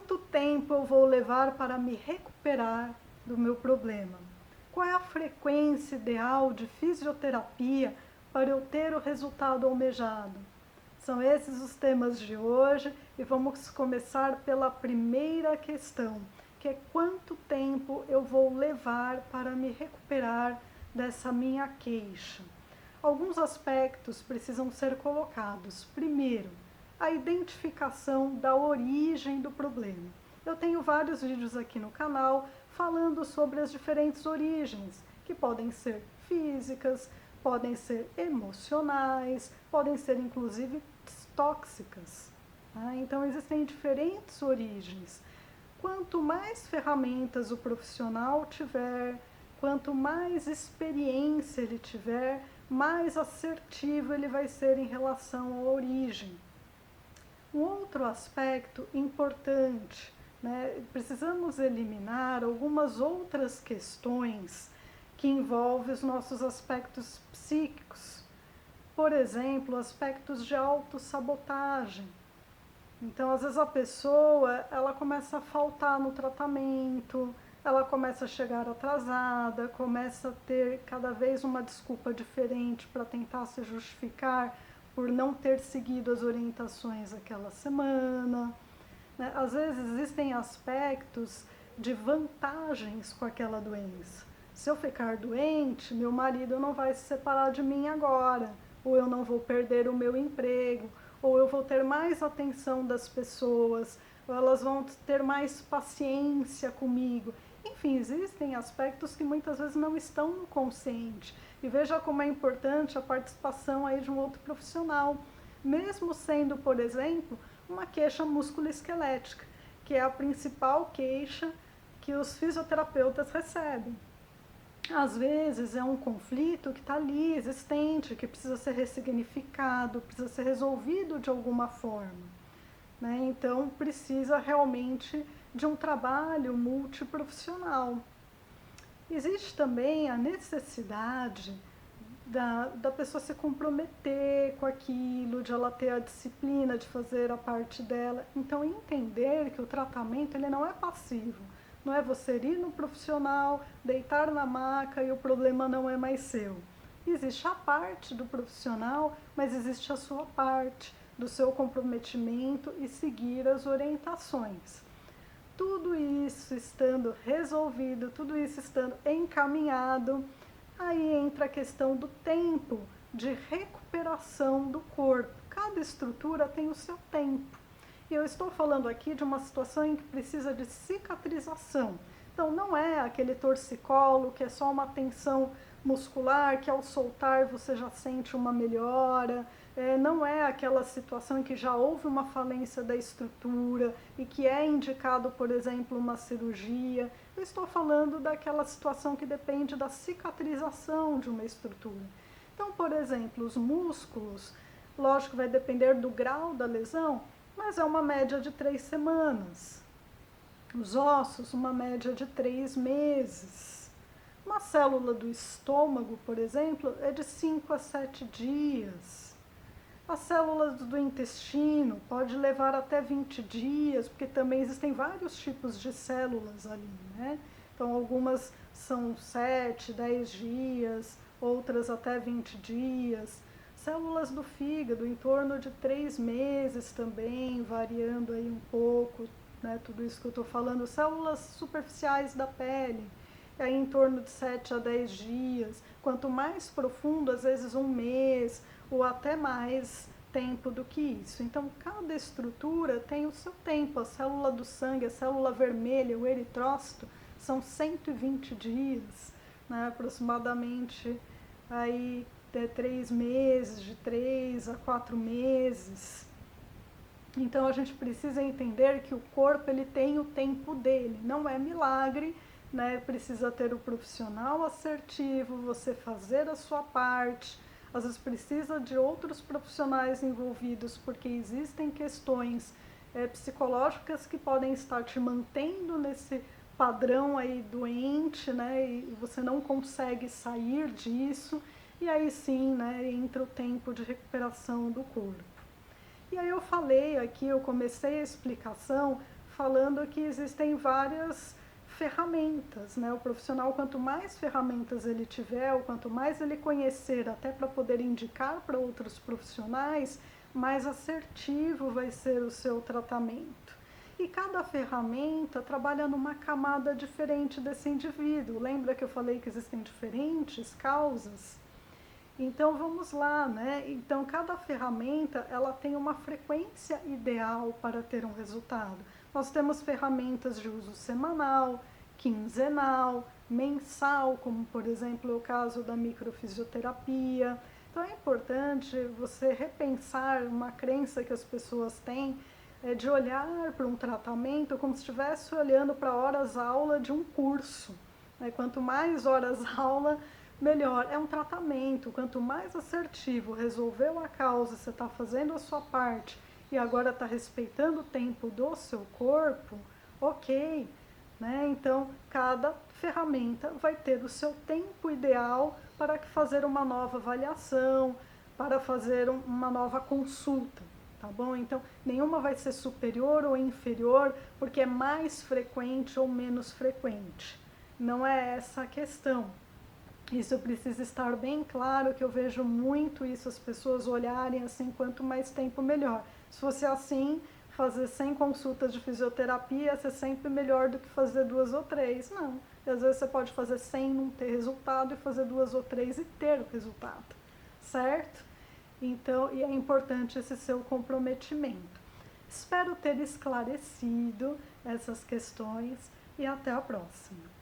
quanto tempo eu vou levar para me recuperar do meu problema? Qual é a frequência ideal de fisioterapia para eu ter o resultado almejado? São esses os temas de hoje e vamos começar pela primeira questão, que é quanto tempo eu vou levar para me recuperar dessa minha queixa. Alguns aspectos precisam ser colocados. Primeiro, a identificação da origem do problema. Eu tenho vários vídeos aqui no canal falando sobre as diferentes origens, que podem ser físicas, podem ser emocionais, podem ser inclusive tóxicas. Tá? Então existem diferentes origens. Quanto mais ferramentas o profissional tiver, quanto mais experiência ele tiver, mais assertivo ele vai ser em relação à origem. Um outro aspecto importante, né, precisamos eliminar algumas outras questões que envolvem os nossos aspectos psíquicos. Por exemplo, aspectos de autossabotagem. Então, às vezes a pessoa, ela começa a faltar no tratamento, ela começa a chegar atrasada, começa a ter cada vez uma desculpa diferente para tentar se justificar por não ter seguido as orientações aquela semana. Né? Às vezes existem aspectos de vantagens com aquela doença. Se eu ficar doente, meu marido não vai se separar de mim agora, ou eu não vou perder o meu emprego, ou eu vou ter mais atenção das pessoas, ou elas vão ter mais paciência comigo. Enfim, existem aspectos que muitas vezes não estão no consciente. E veja como é importante a participação aí de um outro profissional, mesmo sendo, por exemplo, uma queixa musculoesquelética, que é a principal queixa que os fisioterapeutas recebem. Às vezes é um conflito que está ali, existente, que precisa ser ressignificado, precisa ser resolvido de alguma forma. Né? Então precisa realmente de um trabalho multiprofissional. Existe também a necessidade da pessoa se comprometer com aquilo, de ela ter a disciplina de fazer a parte dela. Então entender que o tratamento ele não é passivo. Não é você ir no profissional, deitar na maca e o problema não é mais seu. Existe a parte do profissional, mas existe a sua parte, do seu comprometimento e seguir as orientações. Tudo isso estando resolvido, tudo isso estando encaminhado, aí entra a questão do tempo de recuperação do corpo. Cada estrutura tem o seu tempo. E eu estou falando aqui de uma situação em que precisa de cicatrização. Então não é aquele torcicolo que é só uma tensão muscular, que ao soltar você já sente uma melhora. Não é aquela situação em que já houve uma falência da estrutura e que é indicado, por exemplo, uma cirurgia. Eu estou falando daquela situação que depende da cicatrização de uma estrutura. Então, por exemplo, os músculos, lógico, vai depender do grau da lesão, mas é uma média de 3 semanas. Os ossos, uma média de 3 meses. Uma célula do estômago, por exemplo, é de 5 a 7 dias. As células do intestino pode levar até 20 dias, porque também existem vários tipos de células ali, né? Então, algumas são 7, 10 dias, outras até 20 dias. Células do fígado, em torno de 3 meses também, variando aí um pouco, né, tudo isso que eu estou falando. Células superficiais da pele, aí em torno de 7 a 10 dias. Quanto mais profundo, às vezes 1 mês, ou até mais tempo do que isso. Então, cada estrutura tem o seu tempo. A célula do sangue, a célula vermelha, o eritrócito, são 120 dias, né, aproximadamente aí 3 meses, de 3 a 4 meses. Então a gente precisa entender que o corpo ele tem o tempo dele, não é milagre, né? Precisa ter o profissional assertivo, você fazer a sua parte. Às vezes precisa de outros profissionais envolvidos, porque existem questões psicológicas que podem estar te mantendo nesse padrão aí doente, né? E você não consegue sair disso. E aí sim, né, entra o tempo de recuperação do corpo. E aí eu falei aqui, eu comecei a explicação falando que existem várias ferramentas, né? O profissional, quanto mais ferramentas ele tiver, ou quanto mais ele conhecer, até para poder indicar para outros profissionais, mais assertivo vai ser o seu tratamento. E cada ferramenta trabalha numa camada diferente desse indivíduo. Lembra que eu falei que existem diferentes causas? Então vamos lá, né? Então cada ferramenta ela tem uma frequência ideal para ter um resultado. Nós temos ferramentas de uso semanal, quinzenal, mensal, como por exemplo o caso da microfisioterapia. Então é importante você repensar uma crença que as pessoas têm de olhar para um tratamento como se estivesse olhando para horas-aula de um curso. Né? Quanto mais horas-aula, melhor. É um tratamento. Quanto mais assertivo, resolveu a causa, você está fazendo a sua parte e agora está respeitando o tempo do seu corpo, ok. Né? Então, cada ferramenta vai ter o seu tempo ideal para fazer uma nova avaliação, para fazer uma nova consulta, tá bom? Então, nenhuma vai ser superior ou inferior porque é mais frequente ou menos frequente. Não é essa a questão. Isso precisa estar bem claro, que eu vejo muito isso, as pessoas olharem assim, quanto mais tempo melhor. Se fosse assim, fazer 100 consultas de fisioterapia ia ser sempre melhor do que fazer 2 ou 3. Não, e às vezes você pode fazer 100 e não ter resultado e fazer 2 ou 3 e ter o resultado, certo? Então, e é importante esse seu comprometimento. Espero ter esclarecido essas questões e até a próxima.